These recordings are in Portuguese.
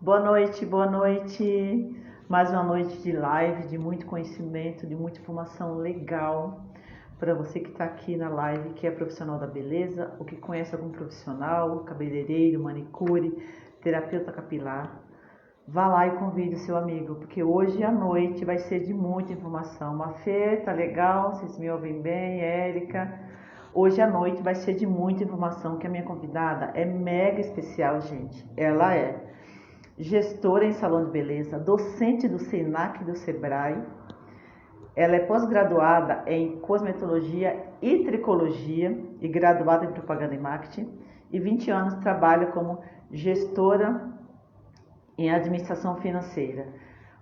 Boa noite, boa noite. Mais uma noite de live, de muito conhecimento, de muita informação legal para você que está aqui na live, que é profissional da beleza, ou que conhece algum profissional, cabeleireiro, manicure, terapeuta capilar. Vá lá e convide o seu amigo, porque hoje à noite vai ser de muita informação. Mafê, tá legal? Vocês me ouvem bem? Érica? Hoje à noite vai ser de muita informação, que a minha convidada é mega especial, gente. Ela é gestora em salão de beleza, docente do SENAC e do SEBRAE. Ela é pós-graduada em cosmetologia e tricologia e graduada em propaganda e marketing. E 20 anos trabalha como gestora em administração financeira.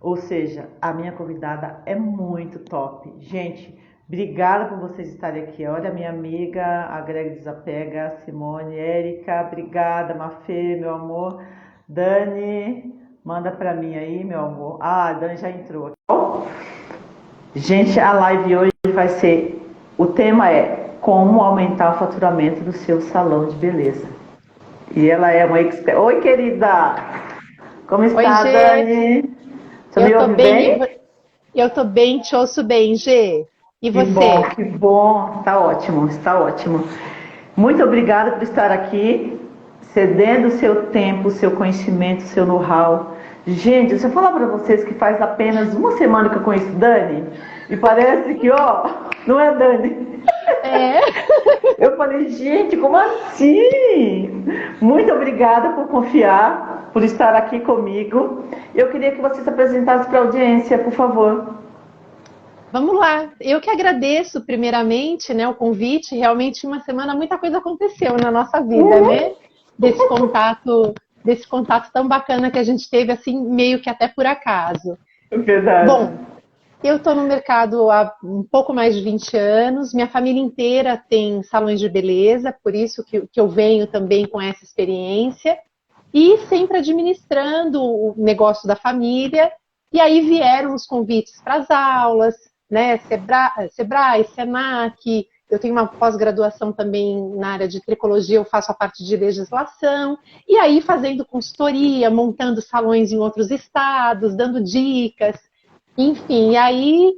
Ou seja, a minha convidada é muito top. Gente, obrigada por vocês estarem aqui. Olha a minha amiga, a Greg Desapega, Simone, Érica, obrigada, Mafê, meu amor. Dani, manda pra mim aí, meu amor. Ah, a Dani já entrou. Gente, a live hoje vai ser... O tema é como aumentar o faturamento do seu salão de beleza. E ela é uma expert. Oi, querida! Como Oi, está, Gê. Dani? Você Eu me tô ouve bem, bem? eu tô bem, te ouço bem, Gê. E Que bom, você? que bom. Está ótimo, está ótimo. Muito obrigada por estar aqui, cedendo o seu tempo, o seu conhecimento, o seu know-how. Gente, se eu falar para vocês que faz apenas uma semana que eu conheço Dani, e parece que, ó, não é Dani. É. Eu falei, gente, como assim? Muito obrigada por confiar, por estar aqui comigo. Eu queria que você se apresentasse para a audiência, por favor. Vamos lá. Eu que agradeço primeiramente, né, o convite. Realmente uma semana muita coisa aconteceu na nossa vida, né? Desse contato tão bacana que a gente teve assim meio que até por acaso. Verdade. Bom, eu estou no mercado há um pouco mais de 20 anos, minha família inteira tem salões de beleza, por isso que eu venho também com essa experiência, e sempre administrando o negócio da família, e aí vieram os convites para as aulas, né, Sebrae, Senac, eu tenho uma pós-graduação também na área de tricologia, eu faço a parte de legislação, e aí fazendo consultoria, montando salões em outros estados, dando dicas, enfim, e aí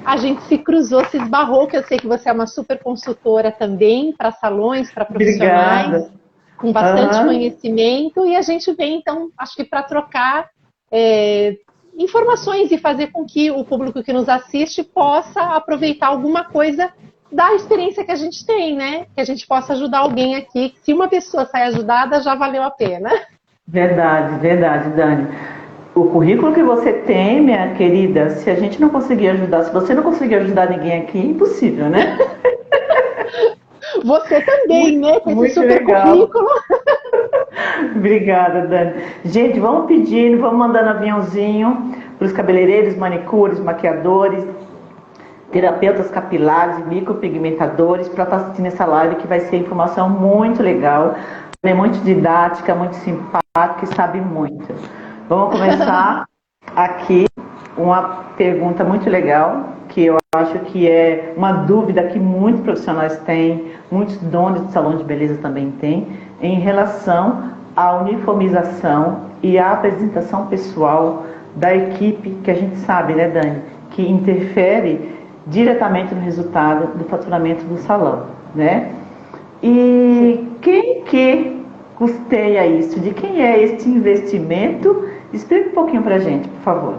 a gente se cruzou, se esbarrou, que eu sei que você é uma super consultora também para salões, para profissionais, Obrigada. com bastante Aham. conhecimento, e a gente vem, então, acho que para trocar é, informações e fazer com que o público que nos assiste possa aproveitar alguma coisa da experiência que a gente tem, né? Que a gente possa ajudar alguém aqui. Se uma pessoa sai ajudada, já valeu a pena. Verdade, verdade, Dani. O currículo que você tem, minha querida, se a gente não conseguir ajudar, se você não conseguir ajudar ninguém aqui, é impossível, né? Você também, Muito, né? Com esse muito super legal. currículo. Obrigada, Dani. Gente, vamos pedindo, vamos mandando aviãozinho para os cabeleireiros, manicures, maquiadores, terapeutas capilares e micropigmentadores para estar assistindo essa live que vai ser informação muito legal, é muito didática, muito simpática e sabe muito. Vamos começar aqui uma pergunta muito legal, que eu acho que é uma dúvida que muitos profissionais têm, muitos donos de salão de beleza também têm, em relação à uniformização e à apresentação pessoal da equipe, que a gente sabe, né, Dani, que interfere diretamente no resultado do faturamento do salão, né? E quem que custeia isso? De quem é este investimento? Explica um pouquinho para a gente, por favor.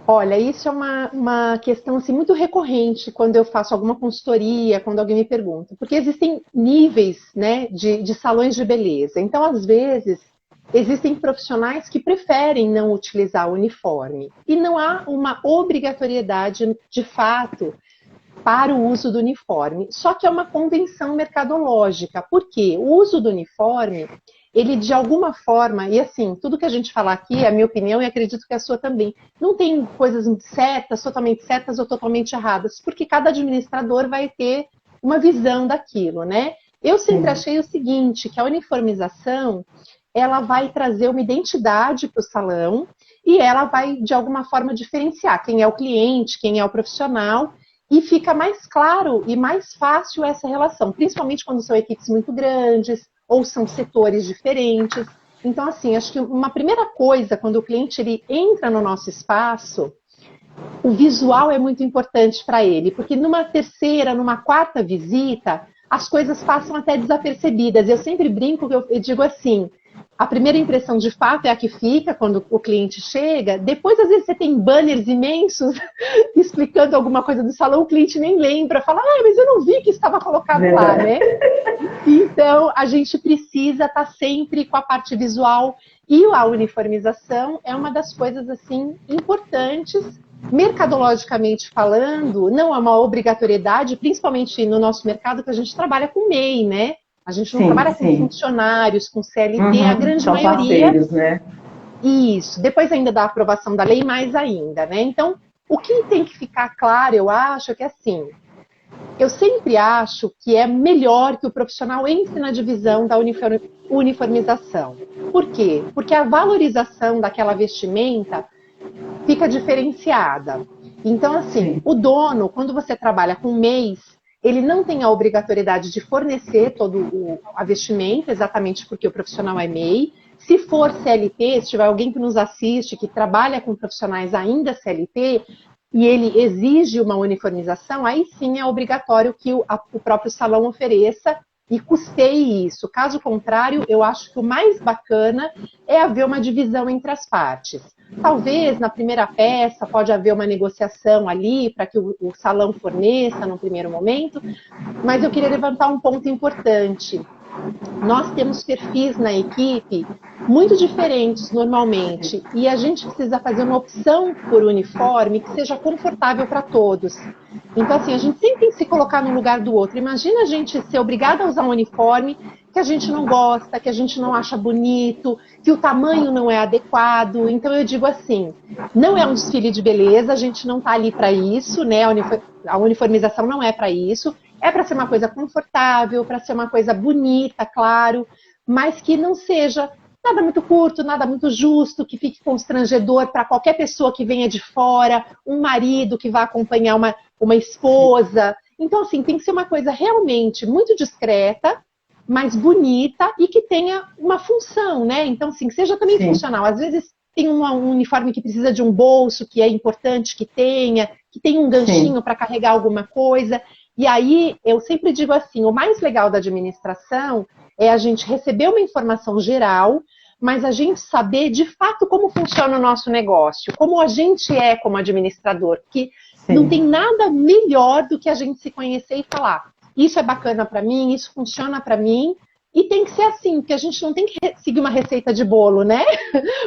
Olha, isso é uma questão assim, muito recorrente quando eu faço alguma consultoria, quando alguém me pergunta, porque existem níveis, né, de salões de beleza. Então, às vezes, existem profissionais que preferem não utilizar o uniforme e não há uma obrigatoriedade de fato para o uso do uniforme. Só que é uma convenção mercadológica, porque o uso do uniforme, ele de alguma forma, e assim, tudo que a gente falar aqui é a minha opinião e acredito que é a sua também, não tem coisas certas ou totalmente erradas, porque cada administrador vai ter uma visão daquilo, né? Eu sempre Sim. achei o seguinte, que a uniformização, ela vai trazer uma identidade para o salão e ela vai, de alguma forma, diferenciar quem é o cliente, quem é o profissional, e fica mais claro e mais fácil essa relação, principalmente quando são equipes muito grandes ou são setores diferentes. Então, assim, acho que uma primeira coisa, quando o cliente ele entra no nosso espaço, o visual é muito importante para ele, porque numa terceira, numa quarta visita, as coisas passam até desapercebidas. Eu sempre brinco, eu digo assim, a primeira impressão de fato é a que fica quando o cliente chega, depois às vezes você tem banners imensos explicando alguma coisa do salão, o cliente nem lembra, fala, mas eu não vi que estava colocado lá, né? Então, a gente precisa estar sempre com a parte visual e a uniformização é uma das coisas, assim, importantes, mercadologicamente falando, não é uma obrigatoriedade, principalmente no nosso mercado que a gente trabalha com MEI, né? A gente não trabalha com funcionários, com CLT, a grande são maioria... parceiros, né? Isso, depois ainda da aprovação da lei, mais ainda, né? Então, o que tem que ficar claro, eu acho, é que assim... Eu sempre acho que é melhor que o profissional entre na divisão da uniformização. Por quê? Porque a valorização daquela vestimenta fica diferenciada. Então, assim, o dono, quando você trabalha com mês, ele não tem a obrigatoriedade de fornecer todo a vestimenta, exatamente porque o profissional é MEI. Se for CLT, se tiver alguém que nos assiste, que trabalha com profissionais ainda CLT, e ele exige uma uniformização, aí sim é obrigatório que o próprio salão ofereça e custeie isso. Caso contrário, eu acho que o mais bacana é haver uma divisão entre as partes. Talvez na primeira peça pode haver uma negociação ali para que o salão forneça no primeiro momento, mas eu queria levantar um ponto importante. Nós temos perfis na equipe muito diferentes normalmente e a gente precisa fazer uma opção por uniforme que seja confortável para todos. Então, assim, a gente sempre tem que se colocar no lugar do outro. Imagina a gente ser obrigada a usar um uniforme que a gente não gosta, que a gente não acha bonito, que o tamanho não é adequado. Então, eu digo assim, não é um desfile de beleza, a gente não está ali para isso, né? A uniformização não é para isso. É para ser uma coisa confortável, para ser uma coisa bonita, claro, mas que não seja nada muito curto, nada muito justo, que fique constrangedor para qualquer pessoa que venha de fora, um marido que vá acompanhar uma esposa. Então, assim, tem que ser uma coisa realmente muito discreta, mas bonita e que tenha uma função, né? Então, assim, que seja também funcional. Às vezes tem um uniforme que precisa de um bolso, que é importante que tenha um ganchinho para carregar alguma coisa. E aí, eu sempre digo assim, o mais legal da administração é a gente receber uma informação geral, mas a gente saber de fato como funciona o nosso negócio, como a gente é como administrador, porque não tem nada melhor do que a gente se conhecer e falar, isso é bacana para mim, isso funciona para mim, e tem que ser assim, porque a gente não tem que seguir uma receita de bolo, né?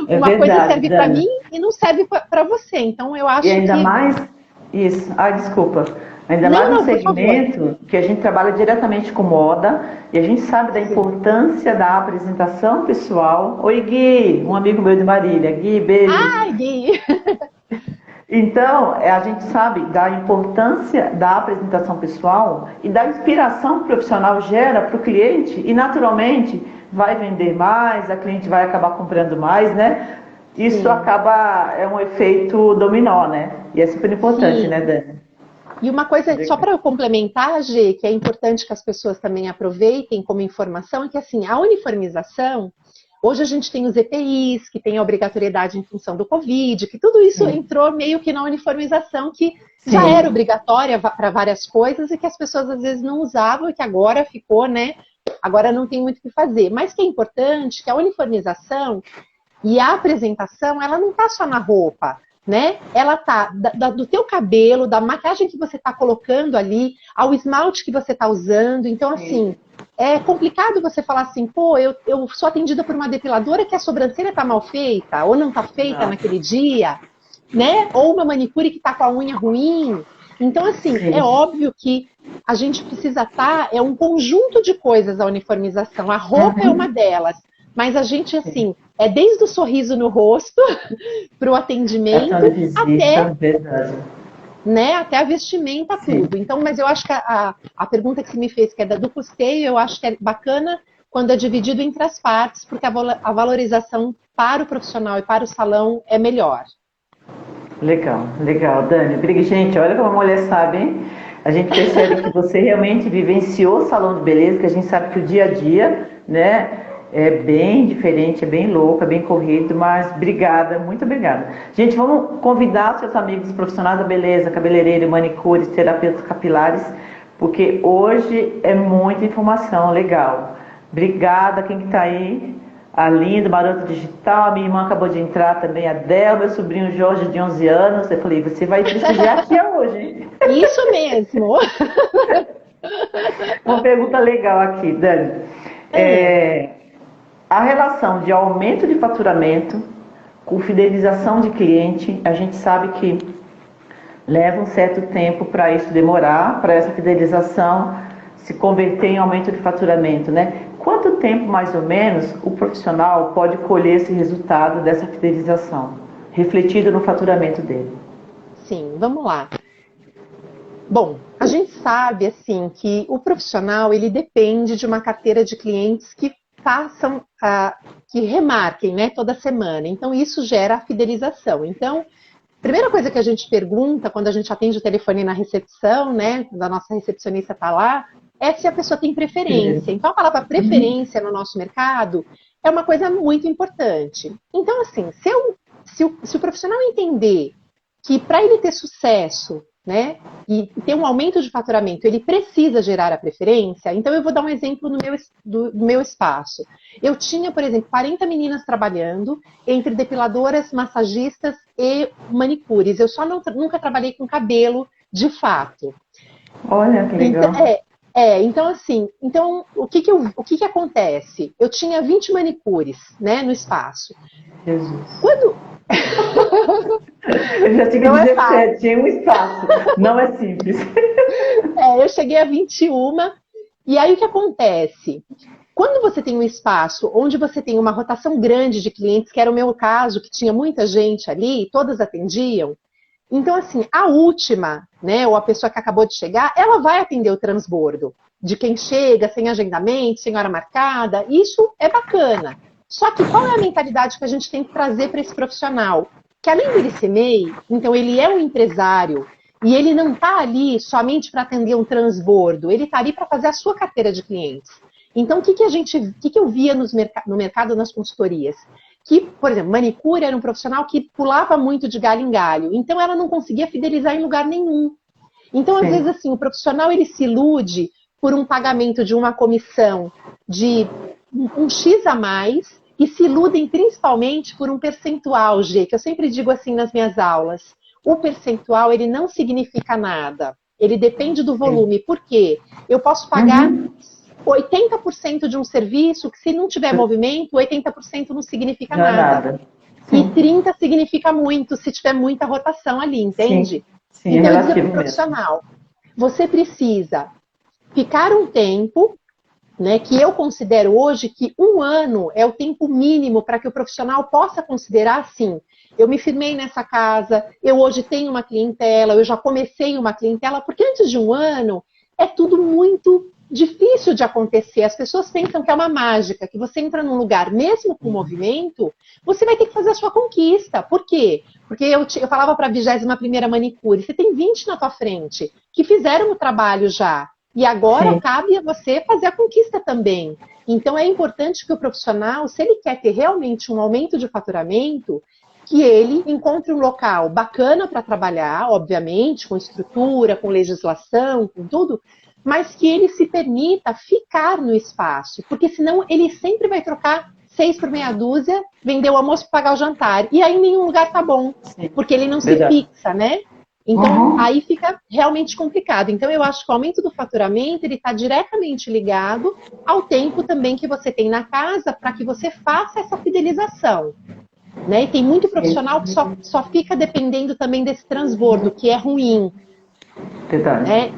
Uma coisa serve para mim e não serve para você, então eu acho que... E ainda mais, isso, desculpa... Ainda mais no segmento que a gente trabalha diretamente com moda e a gente sabe da importância da apresentação pessoal. Oi, Gui, um amigo meu de Marília. Gui, beijo. Ai, Gui! Então, a gente sabe da importância da apresentação pessoal e da inspiração que o profissional gera para o cliente e, naturalmente, vai vender mais, a cliente vai acabar comprando mais, né? Isso é um efeito dominó, né? E é super importante, né, Dani? E uma coisa, só para eu complementar, Gê, que é importante que as pessoas também aproveitem como informação, é que assim, a uniformização, hoje a gente tem os EPIs, que tem a obrigatoriedade em função do Covid, que tudo isso entrou meio que na uniformização, que já era obrigatória para várias coisas e que as pessoas às vezes não usavam e que agora ficou, né? Agora não tem muito o que fazer. Mas que é importante que a uniformização e a apresentação, ela não está só na roupa, né? Ela tá do teu cabelo, da maquiagem que você tá colocando ali, ao esmalte que você tá usando. Então, assim, é complicado você falar assim, pô, eu sou atendida por uma depiladora que a sobrancelha tá mal feita, ou não tá feita naquele dia, né? Ou uma manicure que tá com a unha ruim. Então, assim, é óbvio que a gente precisa é um conjunto de coisas a uniformização. A roupa é uma delas. Mas a gente, assim, é desde o sorriso no rosto para o atendimento até a vestimenta, tudo. Então, mas eu acho que a pergunta que você me fez, que é do custeio, eu acho que é bacana quando é dividido entre as partes, porque a valorização para o profissional e para o salão é melhor. Legal, Dani. Gente, olha como a mulher sabe, hein? A gente percebe que você realmente vivenciou o salão de beleza, que a gente sabe que o dia a dia, né? É bem diferente, é bem louco, é bem corrido, mas obrigada, muito obrigada. Gente, vamos convidar seus amigos profissionais da beleza, cabeleireiro, manicures, terapeutas capilares, porque hoje é muita informação legal. Obrigada quem que tá aí. A Linda, Maroto Digital, a minha irmã acabou de entrar também, a Del, meu sobrinho Jorge de 11 anos. Eu falei, você vai prestigiar aqui hoje, hein? Isso mesmo. Uma pergunta legal aqui, Dani. A relação de aumento de faturamento com fidelização de cliente, a gente sabe que leva um certo tempo para isso demorar, para essa fidelização se converter em aumento de faturamento, né? Quanto tempo, mais ou menos, o profissional pode colher esse resultado dessa fidelização, refletido no faturamento dele? Sim, vamos lá. Bom, a gente sabe, assim, que o profissional, ele depende de uma carteira de clientes que façam, que remarquem, né, toda semana. Então, isso gera a fidelização. Então, primeira coisa que a gente pergunta quando a gente atende o telefone na recepção, né, da nossa recepcionista está lá, é se a pessoa tem preferência. Então, a palavra preferência no nosso mercado é uma coisa muito importante. Então, assim, se o profissional entender que para ele ter sucesso, né, e ter um aumento de faturamento, ele precisa gerar a preferência, então eu vou dar um exemplo do meu espaço. Eu tinha, por exemplo, 40 meninas trabalhando entre depiladoras, massagistas e manicures. Eu só nunca trabalhei com cabelo de fato. Olha, que legal. Então assim, o que acontece? Eu tinha 20 manicures, né, no espaço. Jesus. Quando... Eu já tinha que dizer que você tinha um espaço. Não é simples. Eu cheguei a 21, e aí o que acontece? Quando você tem um espaço onde você tem uma rotação grande de clientes, que era o meu caso, que tinha muita gente ali, todas atendiam, então assim, a última, né, ou a pessoa que acabou de chegar, ela vai atender o transbordo de quem chega, sem agendamento, sem hora marcada, isso é bacana. Só que qual é a mentalidade que a gente tem que trazer para esse profissional? Que além dele ser MEI, então ele é um empresário, e ele não está ali somente para atender um transbordo, ele está ali para fazer a sua carteira de clientes. Então, o que eu via no mercado, nas consultorias? Que, por exemplo, manicure era um profissional que pulava muito de galho em galho, então ela não conseguia fidelizar em lugar nenhum. Então, às vezes, assim, o profissional ele se ilude por um pagamento de uma comissão de um X a mais, e se iludem principalmente por um percentual, G, que eu sempre digo assim nas minhas aulas. O percentual, ele não significa nada. Ele depende do volume. Por quê? Eu posso pagar 80% de um serviço que, se não tiver movimento, 80% não significa nada. E 30% significa muito, se tiver muita rotação ali, entende? Sim, então, eu dizia para o profissional, você precisa ficar um tempo, né, que eu considero hoje que 1 ano é o tempo mínimo para que o profissional possa considerar assim, eu me firmei nessa casa, eu hoje tenho uma clientela, eu já comecei uma clientela, porque antes de 1 ano é tudo muito difícil de acontecer. As pessoas pensam que é uma mágica, que você entra num lugar, mesmo com movimento, você vai ter que fazer a sua conquista. Por quê? Porque eu falava para a 21ª manicure, você tem 20 na tua frente, que fizeram o trabalho já. E agora cabe a você fazer a conquista também. Então é importante que o profissional, se ele quer ter realmente um aumento de faturamento, que ele encontre um local bacana para trabalhar, obviamente, com estrutura, com legislação, com tudo, mas que ele se permita ficar no espaço, porque senão ele sempre vai trocar 6 por meia dúzia, vender o almoço para pagar o jantar, e aí em nenhum lugar tá bom, porque ele não se fixa, né? Então, aí fica realmente complicado. Então, eu acho que o aumento do faturamento, ele está diretamente ligado ao tempo também que você tem na casa para que você faça essa fidelização. Né? E tem muito profissional que só fica dependendo também desse transbordo, que é ruim. Né?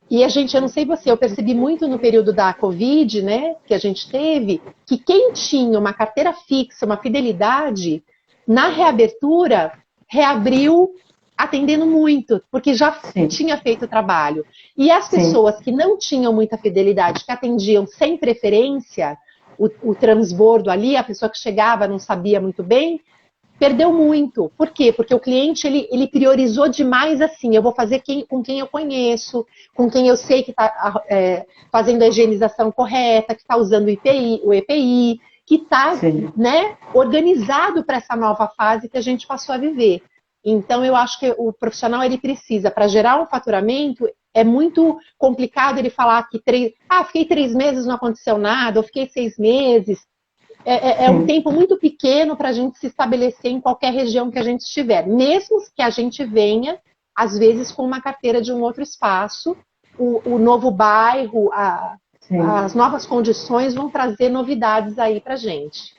E a gente, eu não sei você, eu percebi muito no período da Covid, né, que a gente teve, que quem tinha uma carteira fixa, uma fidelidade, na reabertura, reabriu atendendo muito, porque já tinha feito o trabalho. E as pessoas que não tinham muita fidelidade, que atendiam sem preferência, o transbordo ali, a pessoa que chegava não sabia muito bem, perdeu muito. Por quê? Porque o cliente, ele priorizou demais assim, eu vou fazer com quem eu conheço, com quem eu sei que está fazendo a higienização correta, que está usando o EPI, que está, né, organizado para essa nova fase que a gente passou a viver. Então, eu acho que o profissional, ele precisa, para gerar um faturamento, é muito complicado ele falar que fiquei 3 meses, não aconteceu nada, ou fiquei 6 meses. É um tempo muito pequeno para a gente se estabelecer em qualquer região que a gente estiver. Mesmo que a gente venha, às vezes, com uma carteira de um outro espaço, o novo bairro, as novas condições vão trazer novidades aí para a gente.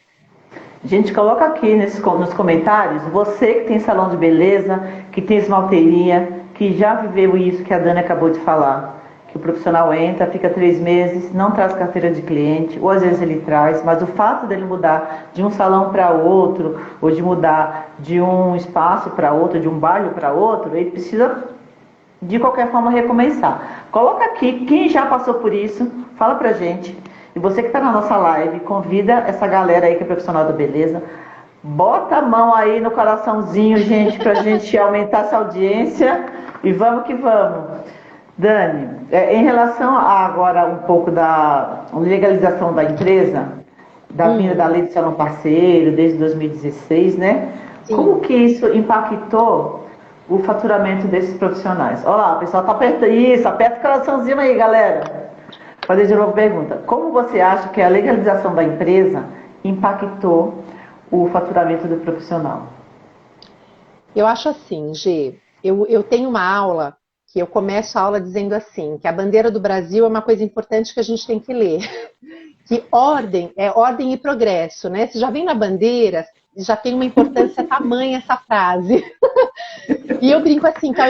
Gente, coloca aqui nos comentários, você que tem salão de beleza, que tem esmalteria, que já viveu isso que a Dani acabou de falar. Que o profissional entra, fica 3 meses, não traz carteira de cliente, ou às vezes ele traz, mas o fato dele mudar de um salão para outro, ou de mudar de um espaço para outro, de um bairro para outro, ele precisa de qualquer forma recomeçar. Coloca aqui quem já passou por isso, fala pra gente. E você que está na nossa live, convida essa galera aí que é profissional da beleza. Bota a mão aí no coraçãozinho, gente, pra gente aumentar essa audiência. E vamos que vamos. Dani, em relação a agora um pouco da legalização da empresa, da vinda da lei de salão parceiro desde 2016, né? Sim. Como que isso impactou o faturamento desses profissionais? Olha lá, o pessoal tá apertando isso, aperta o coraçãozinho aí, galera. Fazer de novo pergunta. Como você acha que a legalização da empresa impactou o faturamento do profissional? Eu acho assim, Gê, eu tenho uma aula que eu começo a aula dizendo assim, que a bandeira do Brasil é uma coisa importante que a gente tem que ler. Que ordem é ordem e progresso, né? Se já vem na bandeira, já tem uma importância tamanha essa frase. E eu brinco assim, que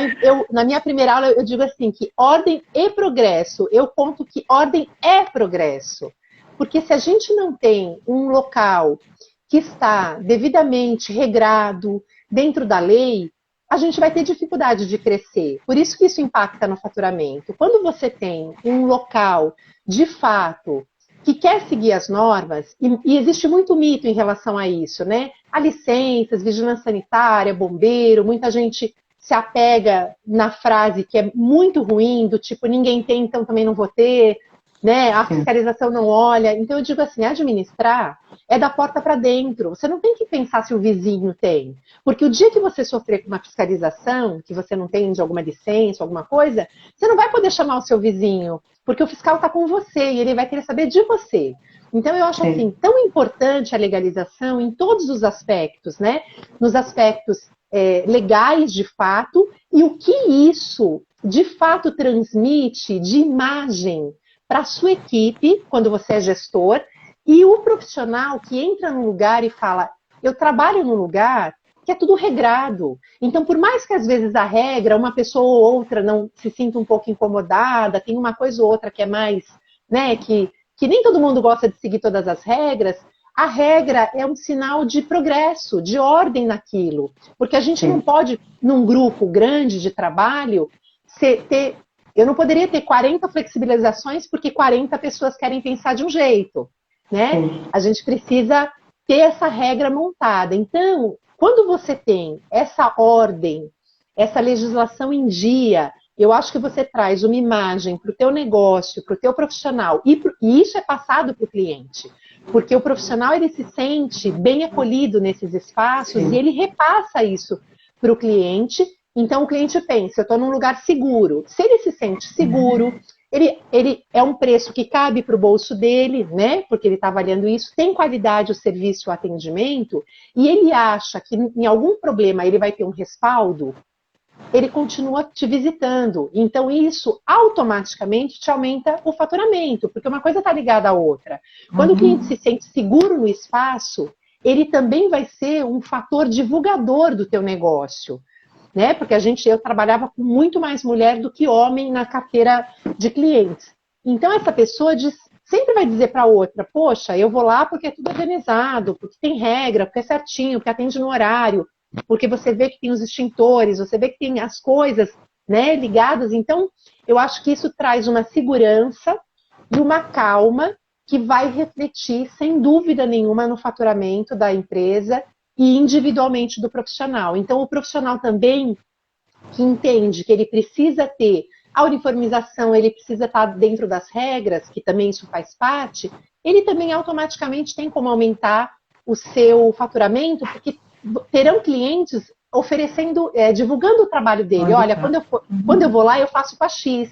na minha primeira aula eu digo assim, que ordem e progresso, eu conto que ordem é progresso. Porque se a gente não tem um local que está devidamente regrado dentro da lei, a gente vai ter dificuldade de crescer. Por isso que isso impacta no faturamento. Quando você tem um local, de fato, que quer seguir as normas, e existe muito mito em relação a isso, né? A licenças, vigilância sanitária, bombeiro, muita gente se apega na frase que é muito ruim, do tipo, ninguém tem, então também não vou ter, né? A fiscalização não olha. Então eu digo assim, administrar é da porta para dentro. Você não tem que pensar se o vizinho tem. Porque o dia que você sofrer com uma fiscalização, que você não tem de alguma licença, alguma coisa, você não vai poder chamar o seu vizinho, porque o fiscal está com você e ele vai querer saber de você. Então eu acho assim, tão importante a legalização em todos os aspectos, né? Nos aspectos legais de fato, e o que isso de fato transmite de imagem para a sua equipe, quando você é gestor, e o profissional que entra num lugar e fala, eu trabalho num lugar que é tudo regrado. Então, por mais que às vezes a regra, uma pessoa ou outra não se sinta um pouco incomodada, tem uma coisa ou outra que é mais, né, que nem todo mundo gosta de seguir todas as regras, a regra é um sinal de progresso, de ordem naquilo. Porque a gente não pode, num grupo grande de trabalho, eu não poderia ter 40 flexibilizações porque 40 pessoas querem pensar de um jeito, né? A gente precisa ter essa regra montada. Então, quando você tem essa ordem, essa legislação em dia, eu acho que você traz uma imagem para o teu negócio, para o teu profissional, e isso é passado para o cliente. Porque o profissional, ele se sente bem acolhido nesses espaços e ele repassa isso para o cliente. Então, o cliente pensa, eu estou num lugar seguro. Se ele se sente seguro, ele é um preço que cabe para o bolso dele, né? Porque ele está avaliando isso, tem qualidade o serviço, o atendimento, e ele acha que em algum problema ele vai ter um respaldo, ele continua te visitando. Então, isso automaticamente te aumenta o faturamento, porque uma coisa está ligada à outra. Quando o cliente se sente seguro no espaço, ele também vai ser um fator divulgador do teu negócio. Né? Porque eu trabalhava com muito mais mulher do que homem na carteira de clientes. Então, essa pessoa sempre vai dizer para a outra, poxa, eu vou lá porque é tudo organizado, porque tem regra, porque é certinho, porque atende no horário, porque você vê que tem os extintores, você vê que tem as coisas, né, ligadas. Então, eu acho que isso traz uma segurança e uma calma que vai refletir, sem dúvida nenhuma, no faturamento da empresa e individualmente do profissional. Então, o profissional também que entende que ele precisa ter a uniformização, ele precisa estar dentro das regras, que também isso faz parte, ele também automaticamente tem como aumentar o seu faturamento, porque terão clientes oferecendo, divulgando o trabalho dele. Olha, quando eu vou lá, eu faço com a X,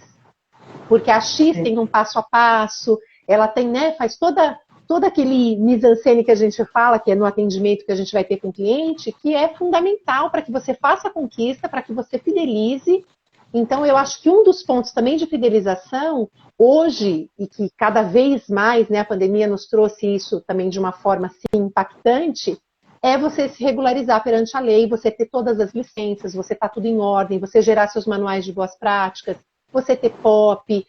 porque a X tem um passo a passo, ela tem, né, faz todo aquele mise-en-scène que a gente fala, que é no atendimento que a gente vai ter com o cliente, que é fundamental para que você faça a conquista, para que você fidelize. Então, eu acho que um dos pontos também de fidelização, hoje, e que cada vez mais, né, a pandemia nos trouxe isso também de uma forma assim, impactante, é você se regularizar perante a lei, você ter todas as licenças, você estar tudo em ordem, você gerar seus manuais de boas práticas, você ter POP,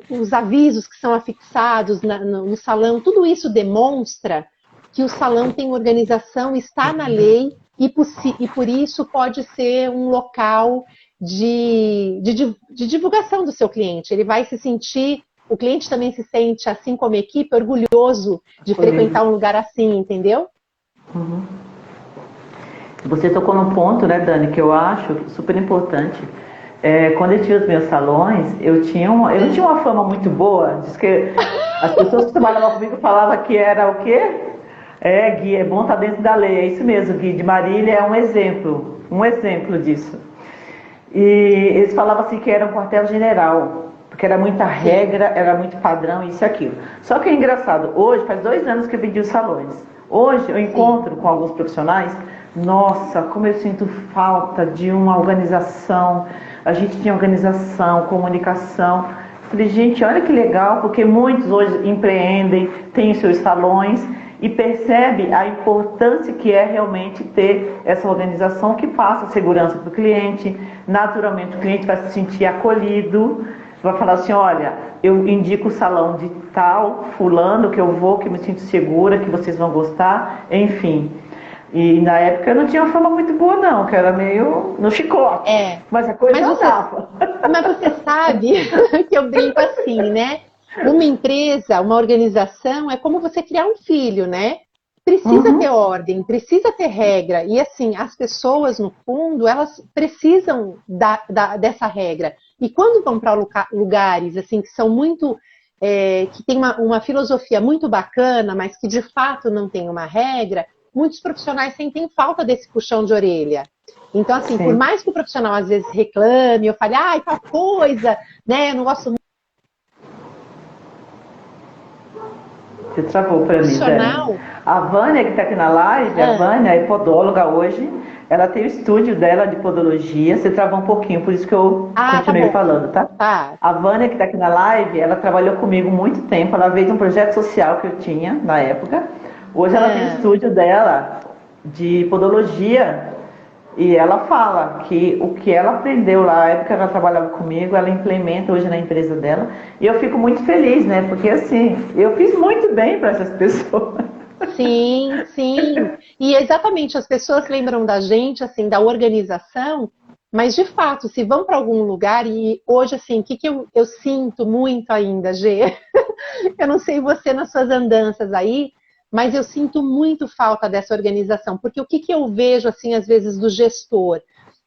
os avisos que são afixados no salão, tudo isso demonstra que o salão tem organização, está na lei, e por isso pode ser um local de divulgação do seu cliente. Ele vai se sentir, o cliente também se sente, assim como a equipe, orgulhoso de frequentar um lugar assim, entendeu? Uhum. Você tocou num ponto, né, Dani, que eu acho super importante. Quando eu tinha os meus salões, eu não tinha uma fama muito boa. Diz que as pessoas que trabalhavam comigo falavam que era o quê? Gui, é bom estar dentro da lei. É isso mesmo, Gui de Marília é um exemplo disso. E eles falavam assim que era um quartel-general, porque era muita regra, era muito padrão, isso e aquilo. Só que é engraçado, hoje, faz 2 anos que eu vendi os salões. Hoje eu encontro com alguns profissionais, nossa, como eu sinto falta de uma organização. A gente tinha organização, comunicação. Falei, gente, olha que legal, porque muitos hoje empreendem, têm seus salões e percebe a importância que é realmente ter essa organização que passa segurança para o cliente. Naturalmente o cliente vai se sentir acolhido, vai falar assim, olha, eu indico o salão de tal, fulano, que eu vou, que me sinto segura, que vocês vão gostar, enfim. E na época eu não tinha uma fama muito boa não, que era meio no chicote, mas a coisa andava. Mas você sabe que eu brinco assim, né? Uma empresa, uma organização, é como você criar um filho, né? Precisa ter ordem, precisa ter regra. E assim, as pessoas, no fundo, elas precisam dessa regra. E quando vão para lugares assim, que são muito... que tem uma filosofia muito bacana, mas que de fato não tem uma regra, muitos profissionais sentem falta desse puxão de orelha. Então, assim, por mais que o profissional às vezes reclame, eu fale, ai, tal coisa, né? Eu não gosto muito. Você travou para mim, Dani. A Vânia, que está aqui na live, a Vânia é podóloga hoje. Ela tem o estúdio dela de podologia. Você travou um pouquinho, por isso que eu continuei falando, tá? A Vânia, que está aqui na live, ela trabalhou comigo muito tempo. Ela veio de um projeto social que eu tinha na época. Hoje ela tem o estúdio dela de podologia. E ela fala que o que ela aprendeu lá, na época que ela trabalhava comigo, ela implementa hoje na empresa dela. E eu fico muito feliz, né? Porque assim, eu fiz muito bem para essas pessoas. Sim, sim. E exatamente, as pessoas lembram da gente, assim, da organização, mas de fato, se vão para algum lugar, e hoje, assim, o que eu sinto muito ainda, Gê? Eu não sei você nas suas andanças aí, mas eu sinto muito falta dessa organização, porque o que eu vejo, assim, às vezes, do gestor?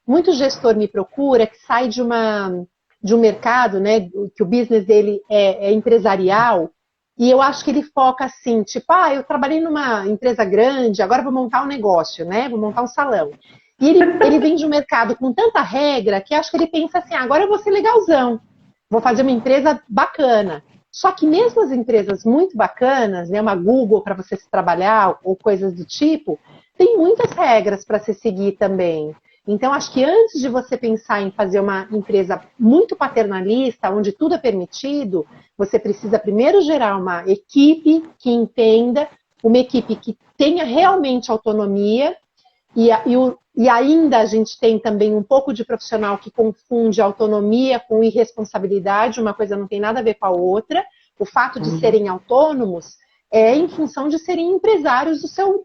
Muito gestor me procura que sai de um mercado, né, que o business dele é empresarial, e eu acho que ele foca assim, tipo, eu trabalhei numa empresa grande, agora vou montar um negócio, né, vou montar um salão. E ele vem de um mercado com tanta regra que acho que ele pensa assim, agora eu vou ser legalzão, vou fazer uma empresa bacana. Só que mesmo as empresas muito bacanas, né, uma Google para você se trabalhar ou coisas do tipo, tem muitas regras para se seguir também. Então, acho que antes de você pensar em fazer uma empresa muito paternalista, onde tudo é permitido, você precisa primeiro gerar uma equipe que entenda, uma equipe que tenha realmente autonomia, e ainda a gente tem também um pouco de profissional que confunde autonomia com irresponsabilidade, uma coisa não tem nada a ver com a outra. O fato de serem autônomos é em função de serem empresários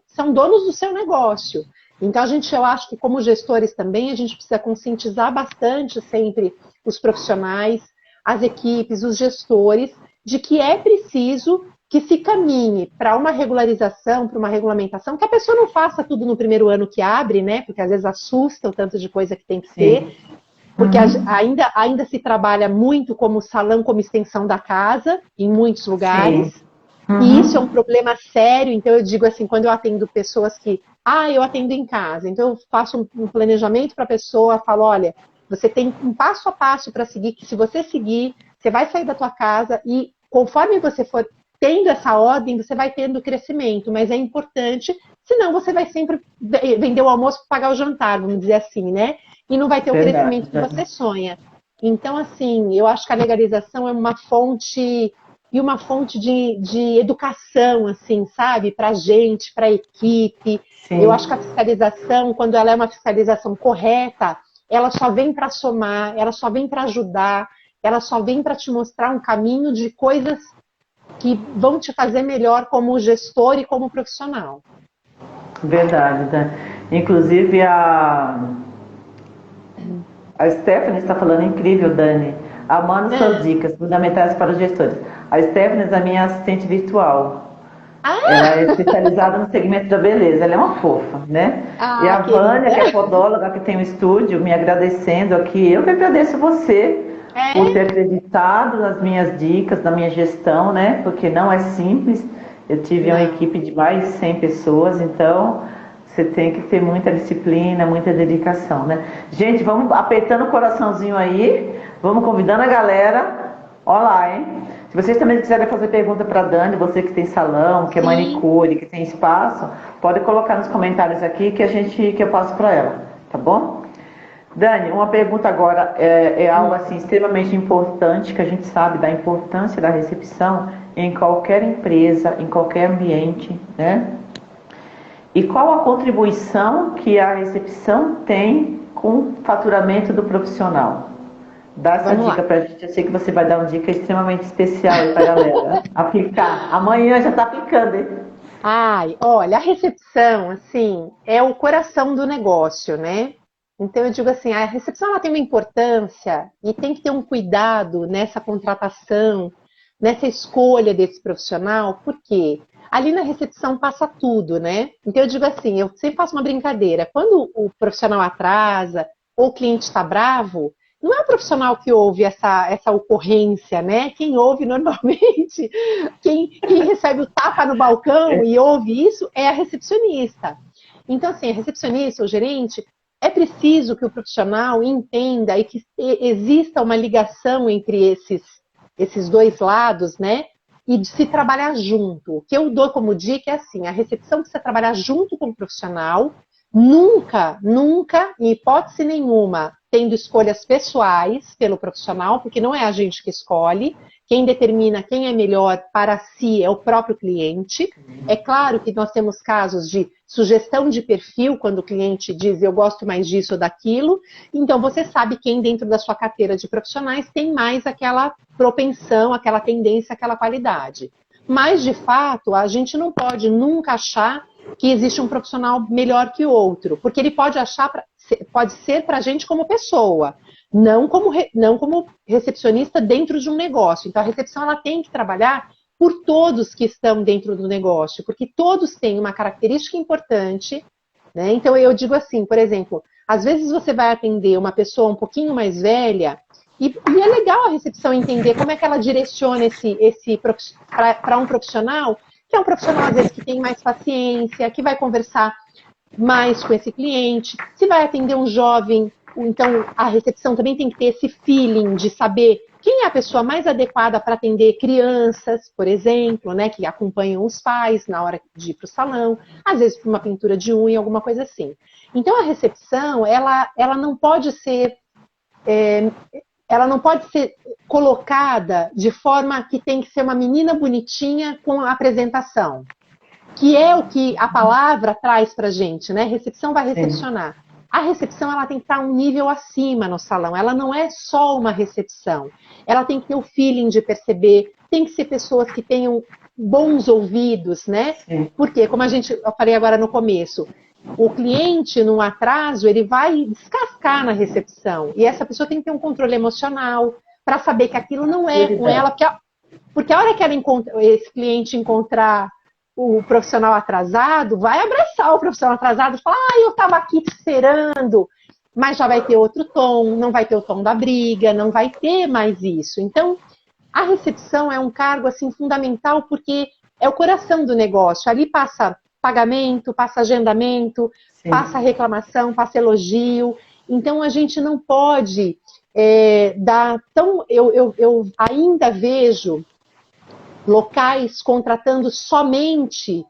são donos do seu negócio. Então, eu acho que como gestores também, a gente precisa conscientizar bastante sempre os profissionais, as equipes, os gestores, de que é preciso que se caminhe para uma regularização, para uma regulamentação, que a pessoa não faça tudo no primeiro ano que abre, né? Porque às vezes assusta o tanto de coisa que tem que ser, Porque ainda se trabalha muito como salão, como extensão da casa, em muitos lugares. Sim. E isso é um problema sério. Então, eu digo assim, quando eu atendo pessoas que... eu atendo em casa. Então, eu faço um planejamento para a pessoa, falo, olha, você tem um passo a passo para seguir, que se você seguir, você vai sair da tua casa e conforme você for tendo essa ordem, você vai tendo crescimento. Mas é importante, senão você vai sempre vender o almoço para pagar o jantar, vamos dizer assim, né? E não vai ter o Verdade, crescimento que você sonha. Então, assim, eu acho que a legalização é uma fonte de educação, assim, sabe? Para a gente, para a equipe. sim. Eu acho que a fiscalização, quando ela é uma fiscalização correta, ela só vem para somar, ela só vem para ajudar, ela só vem para te mostrar um caminho de coisas que vão te fazer melhor como gestor e como profissional. Verdade, Dani. Inclusive a Stephanie está falando incrível, Dani. Amando suas dicas fundamentais para os gestores. A Stephanie é a minha assistente virtual. Ela é especializada no segmento da beleza. Ela é uma fofa, né? E a Vânia, que é podóloga, que tem um estúdio, me agradecendo aqui. Eu que agradeço você por ter acreditado nas minhas dicas, na minha gestão, né? Porque não é simples. Eu tive uma equipe de mais de 100 pessoas, então você tem que ter muita disciplina, muita dedicação, né? Gente, vamos apertando o coraçãozinho aí, vamos convidando a galera. Olá, hein? Se vocês também quiserem fazer pergunta para a Dani, você que tem salão, que é manicure, que tem espaço, pode colocar nos comentários aqui que eu passo para ela, tá bom? Dani, uma pergunta agora é algo assim extremamente importante, que a gente sabe da importância da recepção em qualquer empresa, em qualquer ambiente, né? E qual a contribuição que a recepção tem com o faturamento do profissional? Dá essa dica pra gente. Eu sei que você vai dar uma dica extremamente especial aí pra galera aplicar. Amanhã já tá aplicando, hein? Olha, a recepção, assim, é o coração do negócio, né? Então eu digo assim, a recepção ela tem uma importância e tem que ter um cuidado nessa contratação, nessa escolha desse profissional, porque ali na recepção passa tudo, né? Então eu digo assim, eu sempre faço uma brincadeira, quando o profissional atrasa ou o cliente está bravo, não é o profissional que ouve essa ocorrência, né? Quem ouve normalmente, quem recebe o tapa no balcão e ouve isso é a recepcionista. Então, assim, a recepcionista, o gerente, é preciso que o profissional entenda e que exista uma ligação entre esses dois lados, né? E de se trabalhar junto. O que eu dou como dica é assim, a recepção precisa trabalhar junto com o profissional, nunca, em hipótese nenhuma, tendo escolhas pessoais pelo profissional, porque não é a gente que escolhe, quem determina quem é melhor para si é o próprio cliente. É claro que nós temos casos de sugestão de perfil, quando o cliente diz eu gosto mais disso ou daquilo, então você sabe quem dentro da sua carteira de profissionais tem mais aquela propensão, aquela tendência, aquela qualidade. Mas, de fato, a gente não pode nunca achar que existe um profissional melhor que o outro, porque ele pode pode ser para a gente como pessoa, não como recepcionista dentro de um negócio. Então, a recepção ela tem que trabalhar por todos que estão dentro do negócio, porque todos têm uma característica importante, né? Então, eu digo assim, por exemplo, às vezes você vai atender uma pessoa um pouquinho mais velha e é legal a recepção entender como é que ela direciona para um profissional, que é um profissional, às vezes, que tem mais paciência, que vai conversar mais com esse cliente. Se vai atender um jovem, então a recepção também tem que ter esse feeling de saber quem é a pessoa mais adequada para atender crianças, por exemplo, né, que acompanham os pais na hora de ir para o salão, às vezes para uma pintura de unha, alguma coisa assim. Então a recepção, ela não pode ser... ela não pode ser colocada de forma que tem que ser uma menina bonitinha com a apresentação, que é o que a palavra traz para a gente, né? Recepção vai recepcionar. Sim. A recepção ela tem que estar um nível acima no salão, ela não é só uma recepção, ela tem que ter o feeling de perceber, tem que ser pessoas que tenham bons ouvidos, né? Sim. Porque, como eu falei agora no começo, o cliente, num atraso, ele vai descascar na recepção. E essa pessoa tem que ter um controle emocional para saber que aquilo não é com ela. Porque a hora que esse cliente encontrar o profissional atrasado, vai abraçar o profissional atrasado e falar, eu estava aqui te esperando. mas já vai ter outro tom, não vai ter o tom da briga, não vai ter mais isso. Então, a recepção é um cargo assim fundamental porque é o coração do negócio. Ali passa pagamento, passa agendamento, Sim. passa reclamação, passa elogio. Então, a gente não pode dar tão... Eu ainda vejo locais contratando somente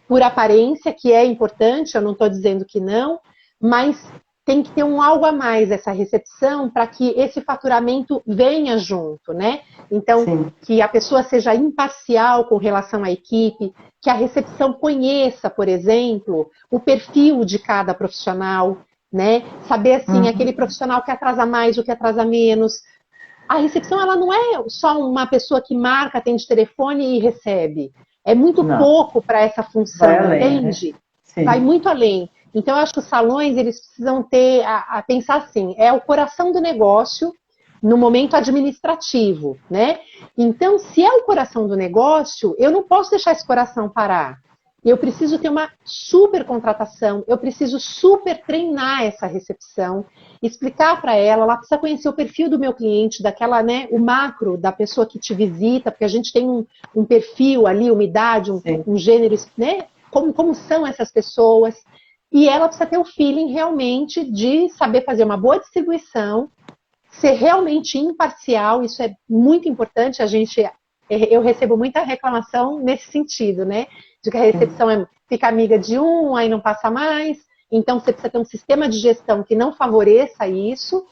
por aparência, que é importante, eu não estou dizendo que não, mas tem que ter um algo a mais essa recepção para que esse faturamento venha junto, né? Então, sim, que a pessoa seja imparcial com relação à equipe, que a recepção conheça, por exemplo, o perfil de cada profissional, né? Saber, assim, aquele profissional que atrasa mais ou que atrasa menos. A recepção, ela não é só uma pessoa que marca, atende telefone e recebe. É muito pouco para essa função, vai além, entende? Né? Vai muito além. Então, eu acho que os salões, eles precisam ter, a pensar assim, é o coração do negócio no momento administrativo, né? Então, se é o coração do negócio, eu não posso deixar esse coração parar. Eu preciso ter uma super contratação, eu preciso super treinar essa recepção, explicar para ela precisa conhecer o perfil do meu cliente, daquela, né, o macro da pessoa que te visita, porque a gente tem um perfil ali, uma idade, um gênero, né? Como são essas pessoas. E ela precisa ter o feeling realmente de saber fazer uma boa distribuição, ser realmente imparcial, isso é muito importante, eu recebo muita reclamação nesse sentido, né? De que a recepção fica amiga de um, aí não passa mais. Então, você precisa ter um sistema de gestão que não favoreça isso,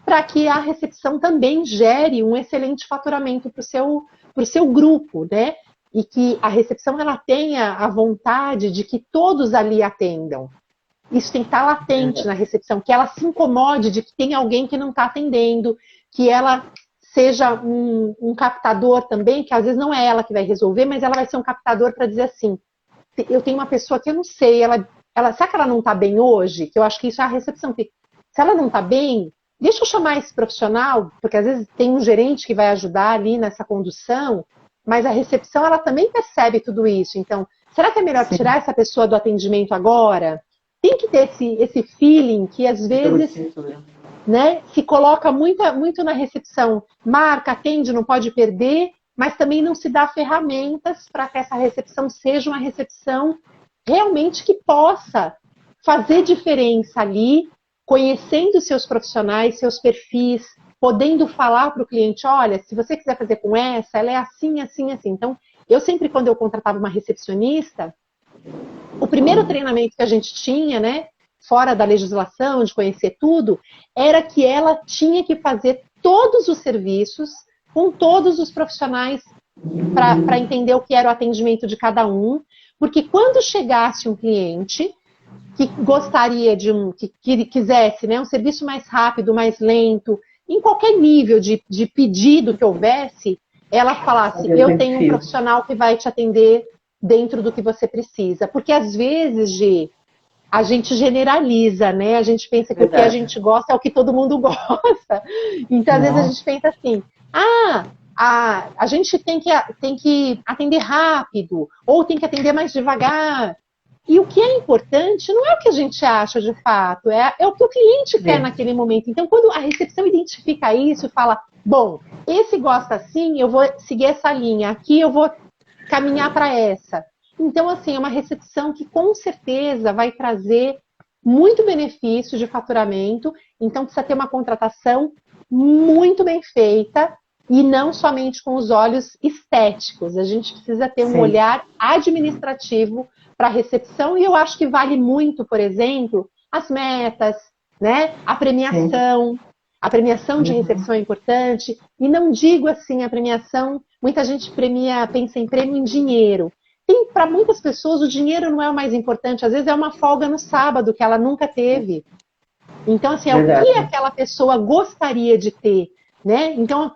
para que a recepção também gere um excelente faturamento para o seu grupo, né? E que a recepção ela tenha a vontade de que todos ali atendam. Isso tem que estar latente na recepção, que ela se incomode de que tem alguém que não está atendendo, que ela seja um captador também, que às vezes não é ela que vai resolver, mas ela vai ser um captador para dizer assim, eu tenho uma pessoa que eu não sei, será que ela não está bem hoje? Que eu acho que isso é a recepção. Se ela não está bem, deixa eu chamar esse profissional, porque às vezes tem um gerente que vai ajudar ali nessa condução, mas a recepção ela também percebe tudo isso. Então, será que é melhor tirar essa pessoa do atendimento agora? Tem que ter esse feeling que às vezes, né, se coloca muito na recepção. Marca, atende, não pode perder, mas também não se dá ferramentas para que essa recepção seja uma recepção realmente que possa fazer diferença ali, conhecendo seus profissionais, seus perfis, podendo falar para o cliente, olha, se você quiser fazer com ela é assim, assim, assim. Então, eu sempre, quando eu contratava uma recepcionista, o primeiro treinamento que a gente tinha, né, fora da legislação, de conhecer tudo, era que ela tinha que fazer todos os serviços com todos os profissionais para entender o que era o atendimento de cada um, porque quando chegasse um cliente que gostaria que quisesse, né, um serviço mais rápido, mais lento, em qualquer nível de pedido que houvesse, ela falasse, eu tenho um profissional que vai te atender dentro do que você precisa. Porque às vezes, a gente generaliza, né? A gente pensa que o que a gente gosta é o que todo mundo gosta. Então, às vezes a gente pensa assim, a gente tem que atender rápido, ou tem que atender mais devagar. E o que é importante não é o que a gente acha de fato, é o que o cliente quer naquele momento. Então, quando a recepção identifica isso e fala, bom, esse gosta assim, eu vou seguir essa linha, aqui eu vou caminhar para essa. Então, assim, é uma recepção que com certeza vai trazer muito benefício de faturamento, então precisa ter uma contratação muito bem feita e não somente com os olhos estéticos. A gente precisa ter um olhar administrativo para a recepção e eu acho que vale muito, por exemplo, as metas, né? A premiação. Sim. A premiação de recepção é importante. E não digo assim, a premiação, muita gente pensa em prêmio em dinheiro. Para muitas pessoas, o dinheiro não é o mais importante. Às vezes é uma folga no sábado que ela nunca teve. Então, assim, é o que aquela pessoa gostaria de ter, né? Então,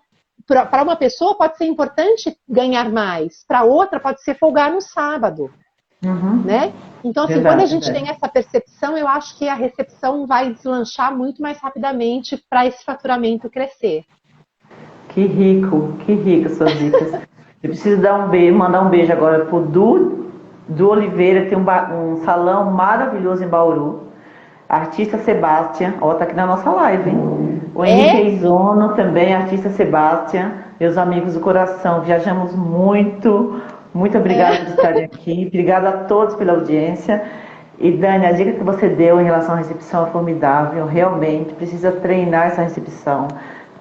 para uma pessoa pode ser importante ganhar mais. Para outra pode ser folgar no sábado. Né? Então, assim, quando a gente tem essa percepção, eu acho que a recepção vai deslanchar muito mais rapidamente para esse faturamento crescer. Que rico suas dicas. Eu preciso mandar um beijo agora pro Du Oliveira, tem um salão maravilhoso em Bauru. Artista Sebastião, ó, tá aqui na nossa live, hein? O Henrique Isono também, artista Sebastião, meus amigos do coração, viajamos muito, muito obrigada por estarem aqui, obrigada a todos pela audiência. E Dani, a dica que você deu em relação à recepção é formidável, realmente, precisa treinar essa recepção,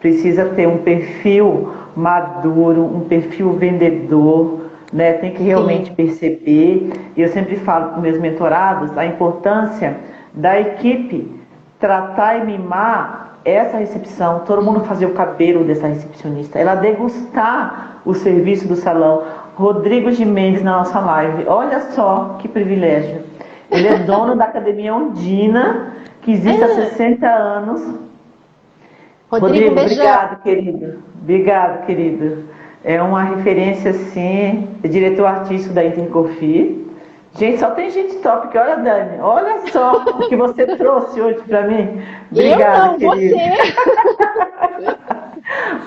precisa ter um perfil maduro, um perfil vendedor, né? Tem que realmente perceber, e eu sempre falo com meus mentorados, a importância da equipe tratar e mimar essa recepção, todo mundo fazer o cabelo dessa recepcionista, ela degustar o serviço do salão. Rodrigo Gimenez na nossa live, olha só que privilégio. Ele é dono da Academia Ondina, que existe há 60 anos. Rodrigo, obrigado, querido. Obrigado, querido. É uma referência, sim, é diretor artístico da Intercofi. Gente, só tem gente top aqui. Olha, Dani, olha só o que você trouxe hoje para mim. Obrigada, querido. Você.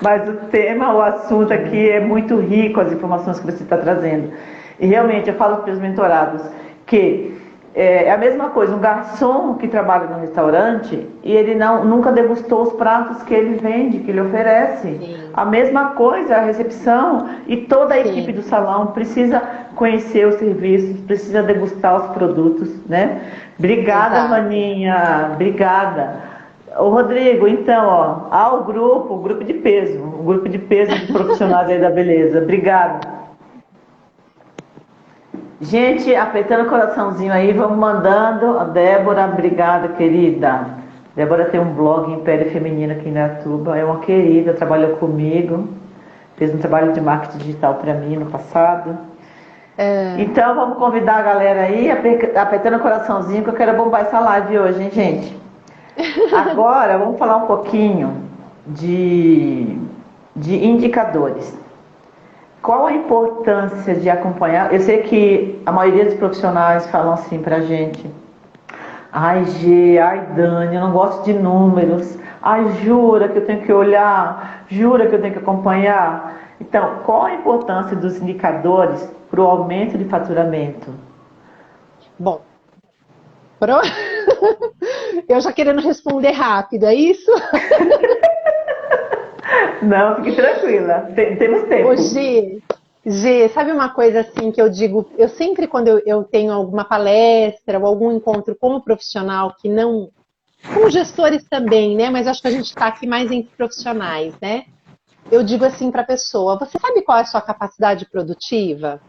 Mas o tema, o assunto aqui é muito rico, as informações que você está trazendo. E realmente, eu falo para os mentorados que é a mesma coisa, um garçom que trabalha no restaurante e ele nunca degustou os pratos que ele vende, que ele oferece. Sim. A mesma coisa, a recepção, e toda a equipe do salão precisa conhecer os serviços, precisa degustar os produtos, né? Obrigada, Maninha, obrigada. Ô, Rodrigo, então, ó, o grupo de peso, o grupo de peso de profissionais aí da beleza. Obrigada. Gente, apertando o coraçãozinho aí, vamos mandando. A Débora, obrigada, querida. Débora tem um blog Império Feminino aqui em Aratuba, é uma querida, trabalhou comigo, fez um trabalho de marketing digital para mim no passado. Então, vamos convidar a galera aí, apertando o coraçãozinho, que eu quero bombar essa live hoje, hein, gente? Agora, vamos falar um pouquinho de indicadores. Qual a importância de acompanhar? Eu sei que a maioria dos profissionais falam assim pra gente: ai, Gê, ai, Dani, eu não gosto de números. Ai, jura que eu tenho que olhar? Jura que eu tenho que acompanhar? Então, qual a importância dos indicadores para o aumento de faturamento? Bom, eu já querendo responder rápido, é isso? Não, fique tranquila, temos tempo. Ô, Gê, sabe uma coisa assim que eu digo, eu sempre quando eu tenho alguma palestra ou algum encontro com um profissional que não, com gestores também, né, mas acho que a gente está aqui mais entre profissionais, né, eu digo assim para a pessoa: você sabe qual é a sua capacidade produtiva?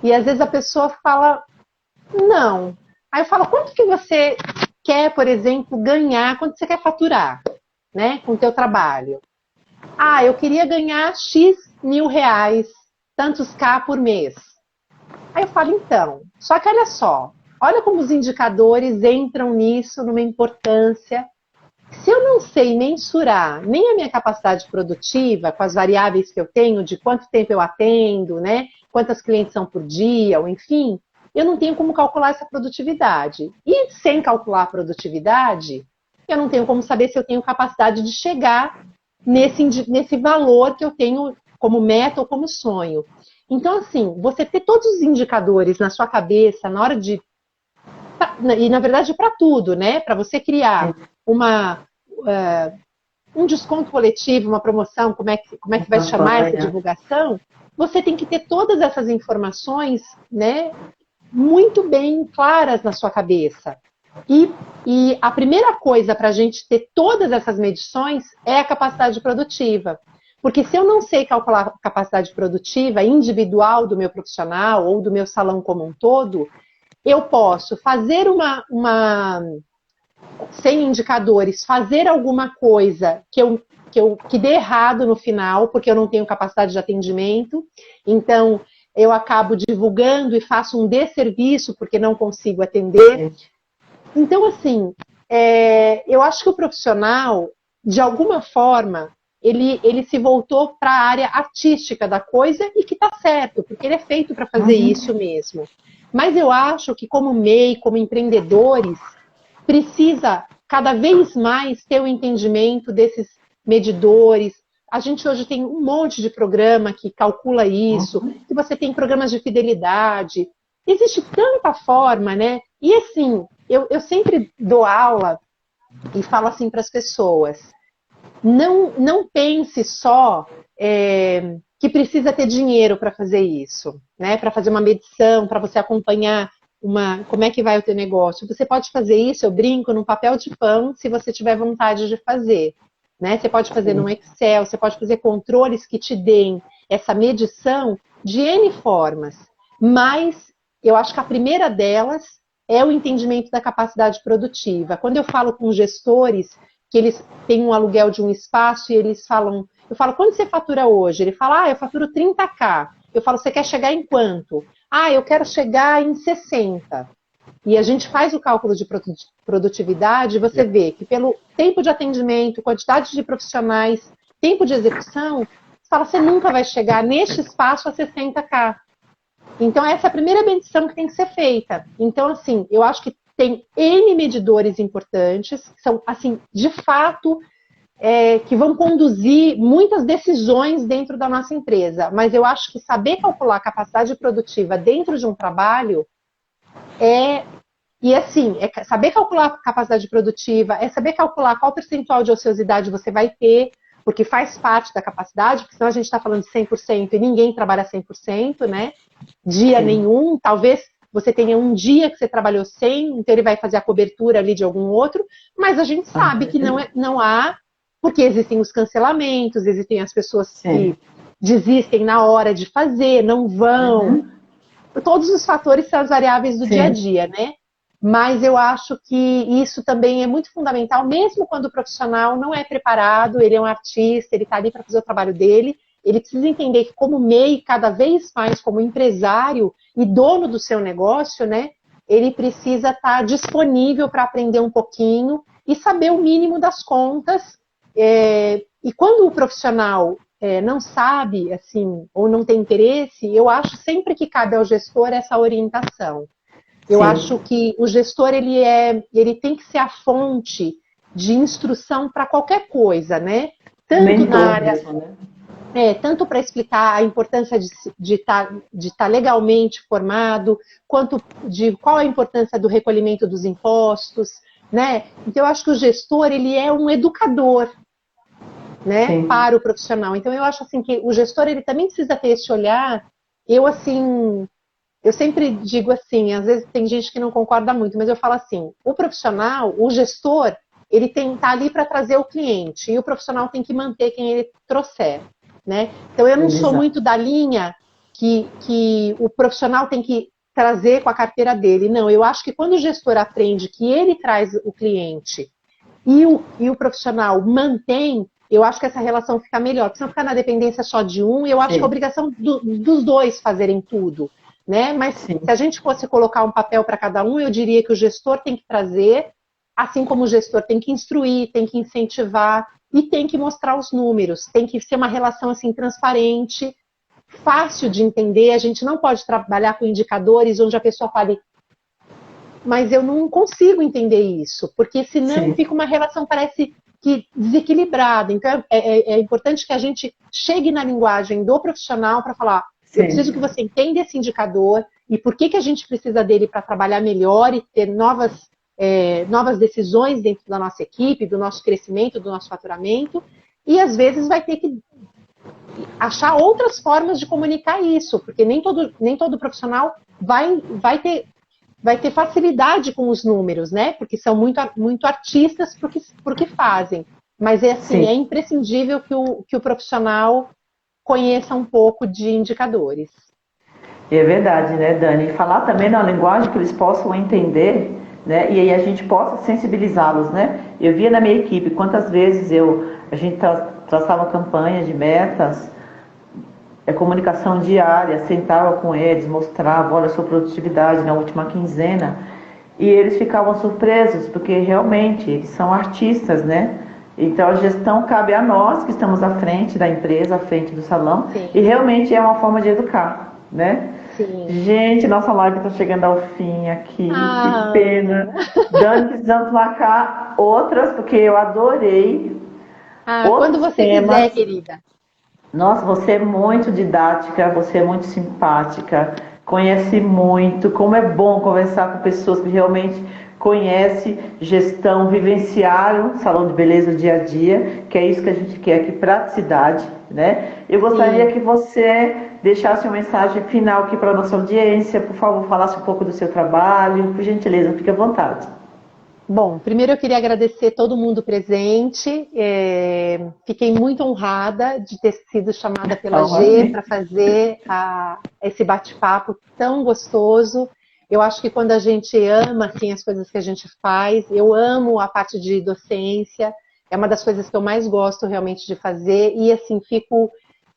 E às vezes a pessoa fala, não. Aí eu falo: quanto que você quer, por exemplo, ganhar, quanto você quer faturar, né, com o teu trabalho? Ah, eu queria ganhar X mil reais, tantos K por mês. Aí eu falo: então, só que olha só, olha como os indicadores entram nisso, numa importância. Se eu não sei mensurar nem a minha capacidade produtiva, com as variáveis que eu tenho, de quanto tempo eu atendo, né, quantas clientes são por dia, ou enfim, eu não tenho como calcular essa produtividade. E sem calcular a produtividade, eu não tenho como saber se eu tenho capacidade de chegar nesse valor que eu tenho como meta ou como sonho. Então, assim, você ter todos os indicadores na sua cabeça na hora de... E, na verdade, para tudo, né? Para você criar um desconto coletivo, uma promoção, como é que vai chamar essa divulgação, você tem que ter todas essas informações, né, muito bem claras na sua cabeça. E a primeira coisa para a gente ter todas essas medições é a capacidade produtiva. Porque se eu não sei calcular a capacidade produtiva individual do meu profissional ou do meu salão como um todo, eu posso fazer sem indicadores, fazer alguma coisa que dê errado no final, porque eu não tenho capacidade de atendimento. Então, eu acabo divulgando e faço um desserviço porque não consigo atender. Então, assim, eu acho que o profissional, de alguma forma, ele se voltou para a área artística da coisa, e que está certo, porque ele é feito para fazer isso mesmo. Mas eu acho que como MEI, como empreendedores, precisa cada vez mais ter o entendimento desses medidores. A gente hoje tem um monte de programa que calcula isso, que você tem programas de fidelidade. Existe tanta forma, né? E assim, eu sempre dou aula e falo assim para as pessoas, não pense só que precisa ter dinheiro para fazer isso, né? Para fazer uma medição, para você acompanhar como é que vai o teu negócio. Você pode fazer isso, eu brinco, num papel de pão, se você tiver vontade de fazer. Né? Você pode fazer no Excel, você pode fazer controles que te deem essa medição de N formas. Mas eu acho que a primeira delas é o entendimento da capacidade produtiva. Quando eu falo com gestores que eles têm um aluguel de um espaço e eles falam, eu falo, quanto você fatura hoje? Ele fala, eu faturo 30K. Eu falo, você quer chegar em quanto? Eu quero chegar em 60. E a gente faz o cálculo de produtividade e você vê que pelo tempo de atendimento, quantidade de profissionais, tempo de execução, você fala, você nunca vai chegar neste espaço a 60K. Então, essa é a primeira medição que tem que ser feita. Então, assim, eu acho que tem N medidores importantes, que são, assim, de fato, que vão conduzir muitas decisões dentro da nossa empresa. Mas eu acho que saber calcular a capacidade produtiva dentro de um trabalho saber calcular a capacidade produtiva, saber calcular qual percentual de ociosidade você vai ter, porque faz parte da capacidade, porque senão a gente está falando de 100% e ninguém trabalha 100%, né? Dia nenhum, talvez você tenha um dia que você trabalhou 100, então ele vai fazer a cobertura ali de algum outro, mas a gente sabe que não há, porque existem os cancelamentos, existem as pessoas que desistem na hora de fazer, não vão. Todos os fatores são as variáveis do dia a dia, né? Mas eu acho que isso também é muito fundamental, mesmo quando o profissional não é preparado, ele é um artista, ele está ali para fazer o trabalho dele, ele precisa entender que como MEI, cada vez mais como empresário e dono do seu negócio, né, ele precisa estar disponível para aprender um pouquinho e saber o mínimo das contas. E quando o profissional não sabe, assim, ou não tem interesse, eu acho sempre que cabe ao gestor essa orientação. Eu acho que o gestor, ele tem que ser a fonte de instrução para qualquer coisa, né? Tanto na área, mesmo, né? Tanto para explicar a importância de estar legalmente formado, quanto de qual a importância do recolhimento dos impostos, né? Então, eu acho que o gestor, ele é um educador, né, para o profissional. Então, eu acho assim que o gestor, ele também precisa ter esse olhar. Eu sempre digo assim, às vezes tem gente que não concorda muito, mas eu falo assim, o profissional, o gestor, ele tá ali para trazer o cliente, e o profissional tem que manter quem ele trouxer, né? Então eu não sou muito da linha que o profissional tem que trazer com a carteira dele. Não, eu acho que quando o gestor aprende que ele traz o cliente e o profissional mantém, eu acho que essa relação fica melhor, porque se não ficar na dependência só de um, eu acho que é a obrigação dos dois fazerem tudo. Né? Mas se a gente fosse colocar um papel para cada um, eu diria que o gestor tem que trazer, assim como o gestor tem que instruir, tem que incentivar e tem que mostrar os números. Tem que ser uma relação assim transparente, fácil de entender. A gente não pode trabalhar com indicadores onde a pessoa fale, mas eu não consigo entender isso, porque senão fica uma relação, parece que desequilibrada. Então é importante que a gente chegue na linguagem do profissional para falar, eu preciso que você entenda esse indicador e por que a gente precisa dele para trabalhar melhor e ter novas decisões dentro da nossa equipe, do nosso crescimento, do nosso faturamento. E às vezes vai ter que achar outras formas de comunicar isso, porque nem todo profissional vai ter facilidade com os números, né? Porque são muito artistas pro que fazem. Mas é imprescindível que o profissional conheça um pouco de indicadores. É verdade, né, Dani? E falar também na linguagem que eles possam entender, né? E aí a gente possa sensibilizá-los, né? Eu via na minha equipe quantas vezes a gente traçava campanhas de metas, comunicação diária, sentava com eles, mostrava, olha a sua produtividade na última quinzena, e eles ficavam surpresos, porque realmente eles são artistas, né? Então a gestão cabe a nós que estamos à frente da empresa, à frente do salão, e realmente é uma forma de educar, né? Gente, nossa live está chegando ao fim aqui, que pena. Dani, precisamos marcar outras, porque eu adorei. Quando você quiser, querida. Nossa, você é muito didática, você é muito simpática, conhece muito, como é bom conversar com pessoas que realmente conhece gestão, vivenciaram salão de beleza dia a dia, que é isso que a gente quer aqui, praticidade, né? Eu gostaria que você deixasse uma mensagem final aqui para a nossa audiência, por favor, falasse um pouco do seu trabalho, por gentileza, fique à vontade. Bom, primeiro eu queria agradecer todo mundo presente. Fiquei muito honrada de ter sido chamada pela G para fazer esse bate-papo tão gostoso. Eu acho que quando a gente ama assim, as coisas que a gente faz, eu amo a parte de docência, é uma das coisas que eu mais gosto realmente de fazer. E assim, fico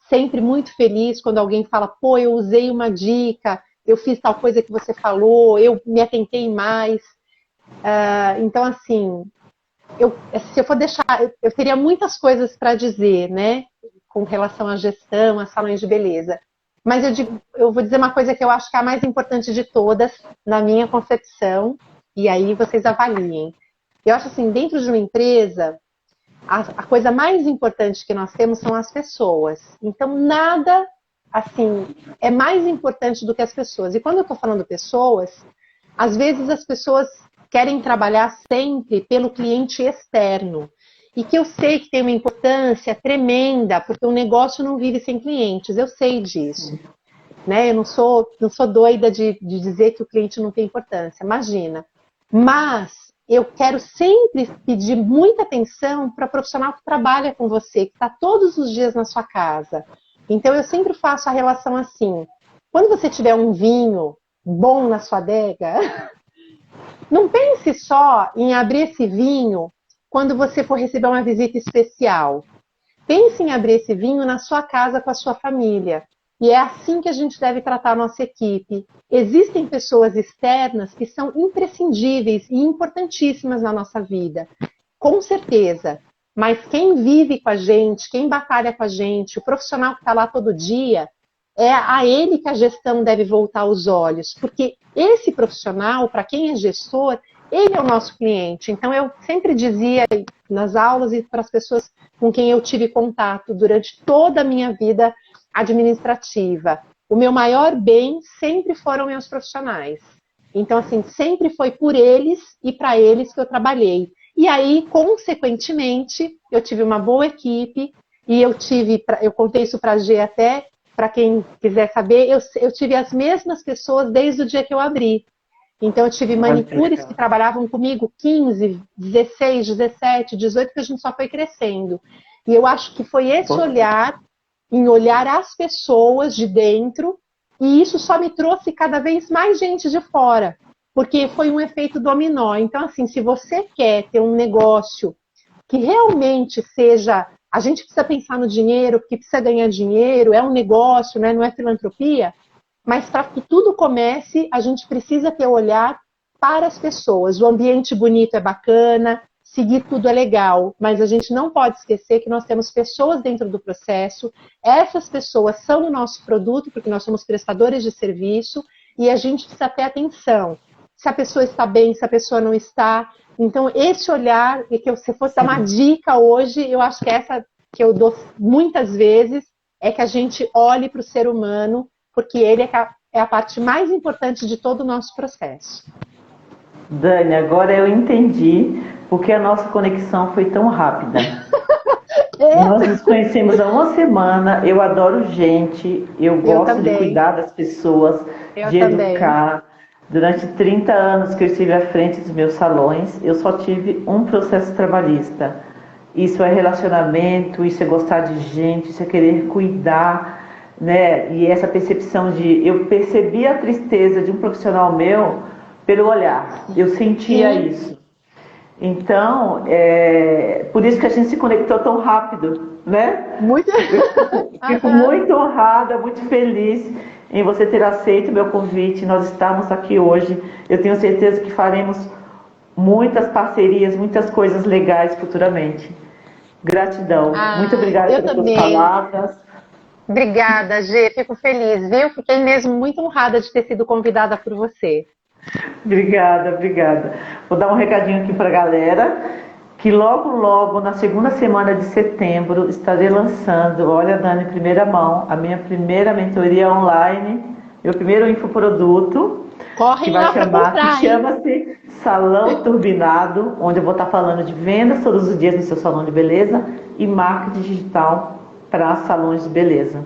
sempre muito feliz quando alguém fala, pô, eu usei uma dica, eu fiz tal coisa que você falou, eu me atentei mais. Então, assim, se eu for deixar, eu teria muitas coisas para dizer, né, com relação à gestão, a salões de beleza. Mas eu vou dizer uma coisa que eu acho que é a mais importante de todas, na minha concepção, e aí vocês avaliem. Eu acho assim, dentro de uma empresa, a coisa mais importante que nós temos são as pessoas. Então, nada, assim, é mais importante do que as pessoas. E quando eu estou falando pessoas, às vezes as pessoas querem trabalhar sempre pelo cliente externo. E que eu sei que tem uma importância tremenda, porque o negócio não vive sem clientes, eu sei disso. Né? Eu não sou doida de dizer que o cliente não tem importância, imagina. Mas eu quero sempre pedir muita atenção para o profissional que trabalha com você, que está todos os dias na sua casa. Então eu sempre faço a relação assim, quando você tiver um vinho bom na sua adega, não pense só em abrir esse vinho quando você for receber uma visita especial. Pense em abrir esse vinho na sua casa com a sua família. E é assim que a gente deve tratar a nossa equipe. Existem pessoas externas que são imprescindíveis e importantíssimas na nossa vida, com certeza. Mas quem vive com a gente, quem batalha com a gente, o profissional que está lá todo dia, é a ele que a gestão deve voltar os olhos. Porque esse profissional, para quem é gestor, ele é o nosso cliente. Então, eu sempre dizia nas aulas e para as pessoas com quem eu tive contato durante toda a minha vida administrativa, o meu maior bem sempre foram meus profissionais. Então, assim, sempre foi por eles e para eles que eu trabalhei. E aí, consequentemente, eu tive uma boa equipe e eu contei isso para a G até, para quem quiser saber, eu tive as mesmas pessoas desde o dia que eu abri. Então, eu tive manicures que trabalhavam comigo 15, 16, 17, 18, que a gente só foi crescendo. E eu acho que foi esse olhar, em olhar as pessoas de dentro, e isso só me trouxe cada vez mais gente de fora, porque foi um efeito dominó. Então, assim, se você quer ter um negócio que realmente seja... A gente precisa pensar no dinheiro, porque precisa ganhar dinheiro, é um negócio, né? Não é filantropia. Mas para que tudo comece, a gente precisa ter o olhar para as pessoas. O ambiente bonito é bacana, seguir tudo é legal, mas a gente não pode esquecer que nós temos pessoas dentro do processo, essas pessoas são o nosso produto, porque nós somos prestadores de serviço, e a gente precisa ter atenção. Se a pessoa está bem, se a pessoa não está. Então, esse olhar, e que se eu fosse dar uma dica hoje, eu acho que essa que eu dou muitas vezes, é que a gente olhe para o ser humano, porque ele é a parte mais importante de todo o nosso processo. Dani, agora eu entendi porque a nossa conexão foi tão rápida. Nós nos conhecemos há uma semana, eu adoro gente, eu gosto de cuidar das pessoas, de educar. Durante 30 anos que eu estive à frente dos meus salões, eu só tive um processo trabalhista. Isso é relacionamento, isso é gostar de gente, isso é querer cuidar, né? E essa percepção de... Eu percebi a tristeza de um profissional meu pelo olhar. Eu sentia isso. Então, por isso que a gente se conectou tão rápido, né? Muito. Fico muito honrada, muito feliz em você ter aceito o meu convite. Nós estamos aqui hoje. Eu tenho certeza que faremos muitas parcerias, muitas coisas legais futuramente. Gratidão. Muito obrigada pelas suas palavras. Obrigada, Gê. Fico feliz, viu? Fiquei mesmo muito honrada de ter sido convidada por você. Obrigada, obrigada. Vou dar um recadinho aqui para a galera, que logo, logo, na segunda semana de setembro, estarei lançando, olha, Dani, em primeira mão, a minha primeira mentoria online meu primeiro infoproduto, Correm lá para comprar, que chama-se Salão Turbinado, onde eu vou estar falando de vendas todos os dias no seu salão de beleza e marketing digital para salões de beleza.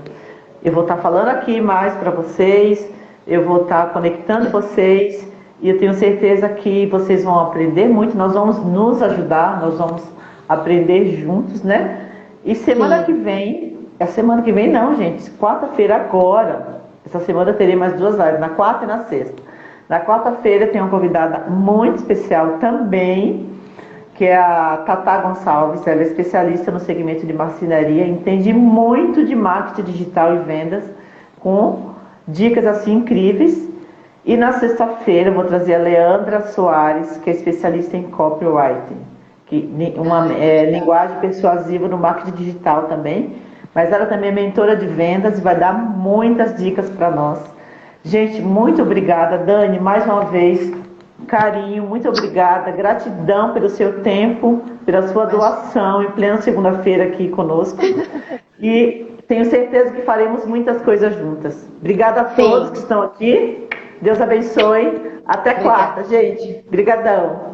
Eu vou estar falando aqui mais para vocês, eu vou estar conectando vocês e eu tenho certeza que vocês vão aprender muito, nós vamos nos ajudar, nós vamos aprender juntos, né? E semana que vem, semana que vem não, gente, quarta-feira agora, essa semana eu terei mais 2 lives, na quarta e na sexta. Na quarta-feira tem uma convidada muito especial também, que é a Tatá Gonçalves. Ela é especialista no segmento de marcenaria, entende muito de marketing digital e vendas, com dicas assim incríveis. E na sexta-feira eu vou trazer a Leandra Soares, que é especialista em copywriting, linguagem persuasiva no marketing digital também, mas ela também é mentora de vendas e vai dar muitas dicas para nós. Gente, muito obrigada, Dani, mais uma vez, carinho, muito obrigada, gratidão pelo seu tempo, pela sua doação em plena segunda-feira aqui conosco. E tenho certeza que faremos muitas coisas juntas. Obrigada a todos que estão aqui. Deus abençoe. Até quarta, gente. Obrigadão.